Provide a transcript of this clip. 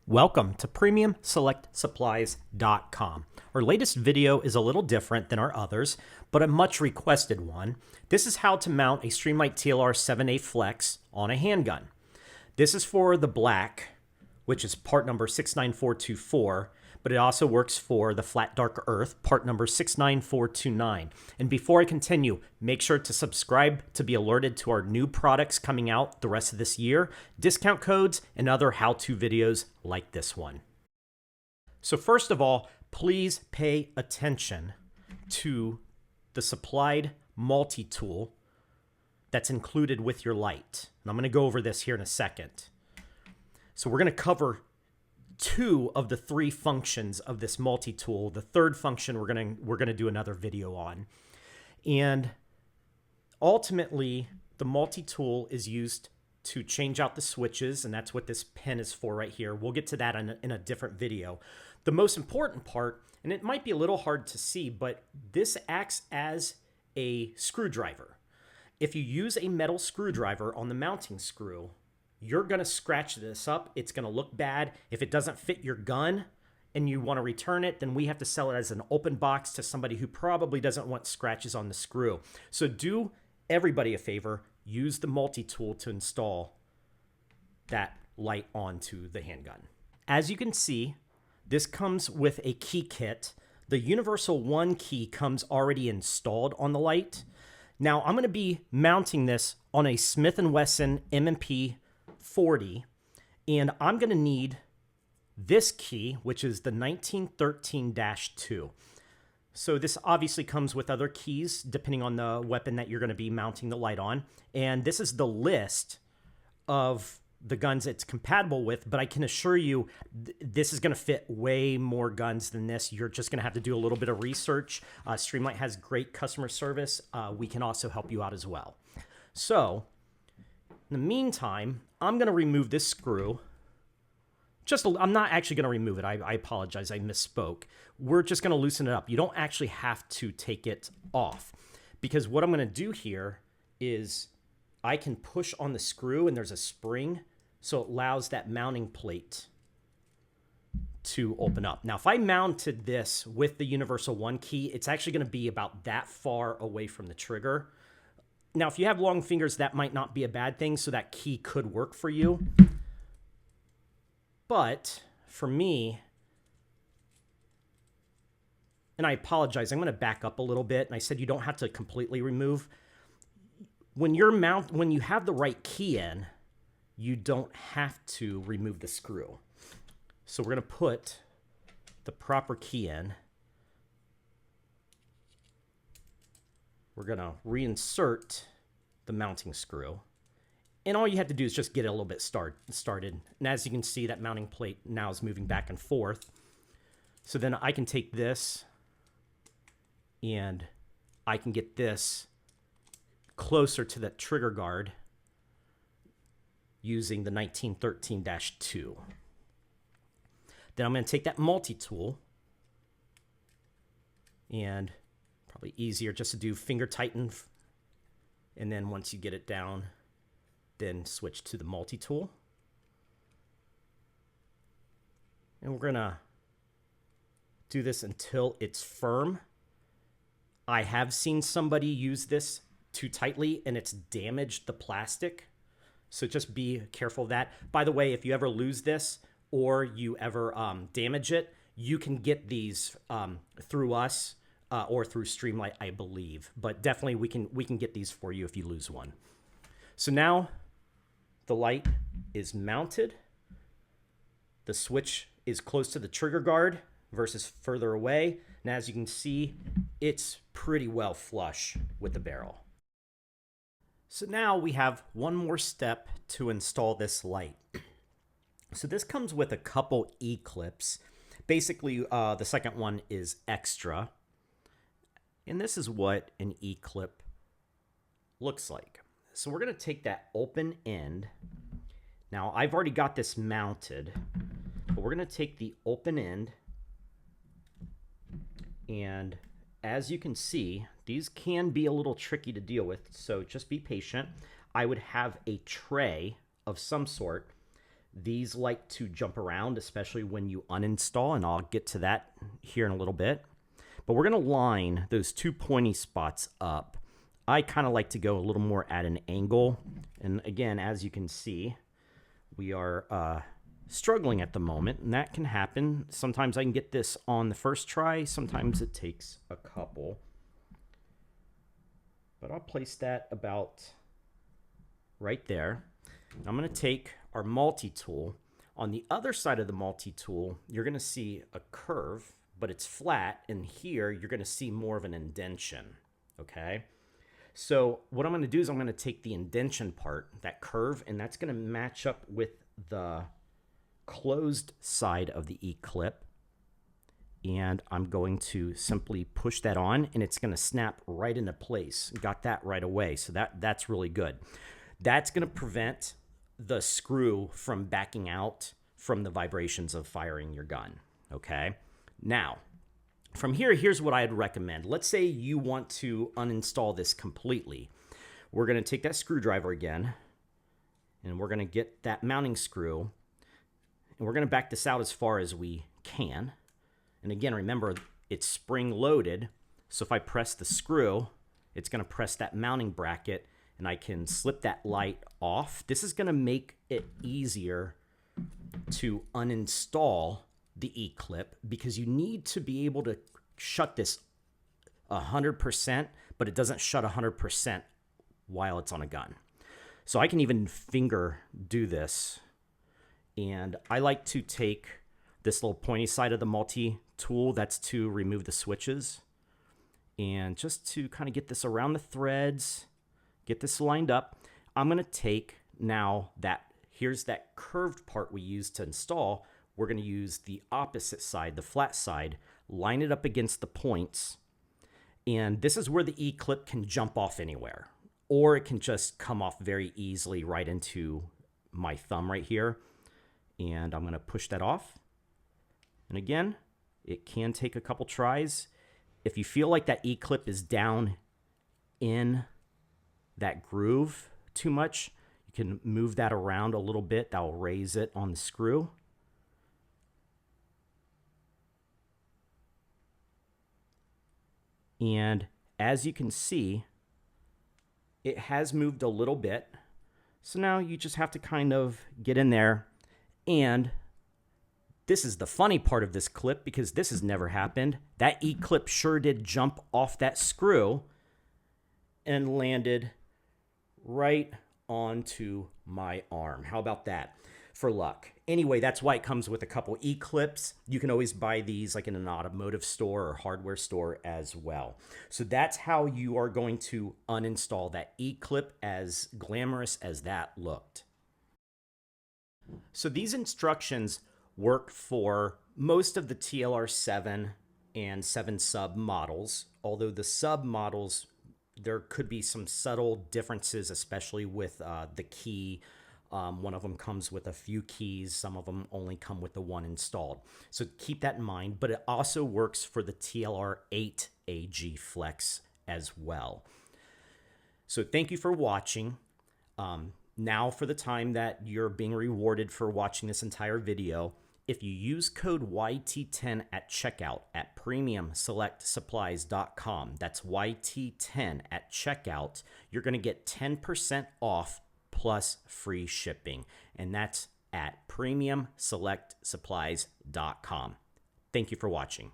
Welcome to PremiumSelectSupplies.com. Our latest video is a little different than our others, but a much requested one. This is how to mount a Streamlight Tlr 7A Flex on a handgun. This is for the black, which is part number 69424, but it also works for the flat dark earth, part number 69429. And before I continue, make sure to subscribe to be alerted to our new products coming out the rest of this year, discount codes, and other how-to videos like this one. So first of all, please pay attention to the supplied multi-tool that's included with your light. And I'm going to go over this here in a second. So we're going to cover two of the three functions of this multi-tool. The third function we're going to do another video on. And ultimately, the multi-tool is used to change out the switches, and that's what this pin is for right here. We'll get to that in a different video. The most important part, and it might be a little hard to see, but this acts as a screwdriver. If you use a metal screwdriver on the mounting screw, you're going to scratch this up. It's going to look bad. If it doesn't fit your gun and you want to return it, then we have to sell it as an open box to somebody who probably doesn't want scratches on the screw. So do everybody a favor, use the multi-tool to install that light onto the handgun. As you can see, this comes with a key kit. The Universal 1 key comes already installed on the light. Now I'm going to be mounting this on a Smith & Wesson M&P 40, and I'm going to need this key, which is the 1913-2. So this obviously comes with other keys depending on the weapon that you're going to be mounting the light on, and this is the list of the guns it's compatible with, but I can assure you this is going to fit way more guns than this. You're just going to have to do a little bit of research. Streamlight has great customer service. We can also help you out as well. So in the meantime, I'm going to remove this screw. I'm not actually going to remove it. I apologize. I misspoke. We're just going to loosen it up. You don't actually have to take it off, because what I'm going to do here is I can push on the screw and there's a spring, so it allows that mounting plate to open up. Now, if I mounted this with the Universal 1 key, it's actually going to be about that far away from the trigger. Now, if you have long fingers, that might not be a bad thing, so that key could work for you. But for me, and I apologize, I'm going to back up a little bit, and I said you don't have to completely remove. When you have the right key in, you don't have to remove the screw. So we're going to put the proper key in. We're going to reinsert the mounting screw. And all you have to do is just get it a little bit started. And as you can see, that mounting plate now is moving back and forth. So then I can take this and I can get this closer to the trigger guard using the 1913-2. Then I'm going to take that multi-tool, and probably easier just to do finger tighten, and then once you get it down, then switch to the multi-tool. And we're going to do this until it's firm. I have seen somebody use this too tightly and it's damaged the plastic, so just be careful of that. By the way, if you ever lose this or you ever damage it, you can get these through us or through Streamlight, I believe. But definitely we can get these for you if you lose one. So now the light is mounted. The switch is close to the trigger guard versus further away. And as you can see, it's pretty well flush with the barrel. So now we have one more step to install this light. So this comes with a couple E-clips. Basically, the second one is extra. And this is what an E-clip looks like. So we're going to take that open end. Now, I've already got this mounted, but we're going to take the open end, and as you can see, these can be a little tricky to deal with, so just be patient. I would have a tray of some sort These like to jump around, especially when you uninstall, and I'll get to that here in a little bit. But we're going to line those two pointy spots up. I kind of like to go a little more at an angle. And again, as you can see, we are struggling at the moment, and that can happen. Sometimes I can get this on the first try. Sometimes it takes a couple. But I'll place that about right there. I'm going to take our multi-tool. On the other side of the multi-tool, you're going to see a curve, but it's flat, and here you're going to see more of an indentation, okay? So what I'm going to do is I'm going to take the indentation part, that curve, and that's going to match up with the closed side of the E-clip, and I'm going to simply push that on, and it's going to snap right into place. Got that right away, so that's really good. That's going to prevent the screw from backing out from the vibrations of firing your gun, okay? Now, from here, here's what I'd recommend. Let's say you want to uninstall this completely. We're going to take that screwdriver again, and we're going to get that mounting screw, and we're going to back this out as far as we can. And again, remember, it's spring-loaded, so if I press the screw, it's going to press that mounting bracket, and I can slip that light off. This is going to make it easier to uninstall the E-clip because you need to be able to shut this 100%, but it doesn't shut 100% while it's on a gun. So I can even finger do this. And I like to take this little pointy side of the multi-tool, that's to remove the switches, and just to kind of get this around the threads, get this lined up. I'm going to take now here's that curved part we used to install. We're going to use the opposite side, the flat side, line it up against the points. And this is where the E-clip can jump off anywhere, or it can just come off very easily right into my thumb right here. And I'm going to push that off. And again, it can take a couple tries. If you feel like that E-clip is down in that groove too much, you can move that around a little bit. That will raise it on the screw. And as you can see, it has moved a little bit. So now you just have to kind of get in there. And this is the funny part of this clip because this has never happened. That E-clip sure did jump off that screw and landed right onto my arm. How about that for luck? Anyway, that's why it comes with a couple E-clips. You can always buy these like in an automotive store or hardware store as well. So that's how you are going to uninstall that E-clip, as glamorous as that looked. So these instructions work for most of the TLR 7 and 7 sub models, although the sub models, there could be some subtle differences, especially with the key. One of them comes with a few keys. Some of them only come with the one installed. So keep that in mind, but it also works for the TLR 8 AG Flex as well. So thank you for watching. Now for the time that you're being rewarded for watching this entire video, if you use code YT10 at checkout at premiumselectsupplies.com, that's YT10 at checkout, you're going to get 10% off plus free shipping. And that's at premiumselectsupplies.com. Thank you for watching.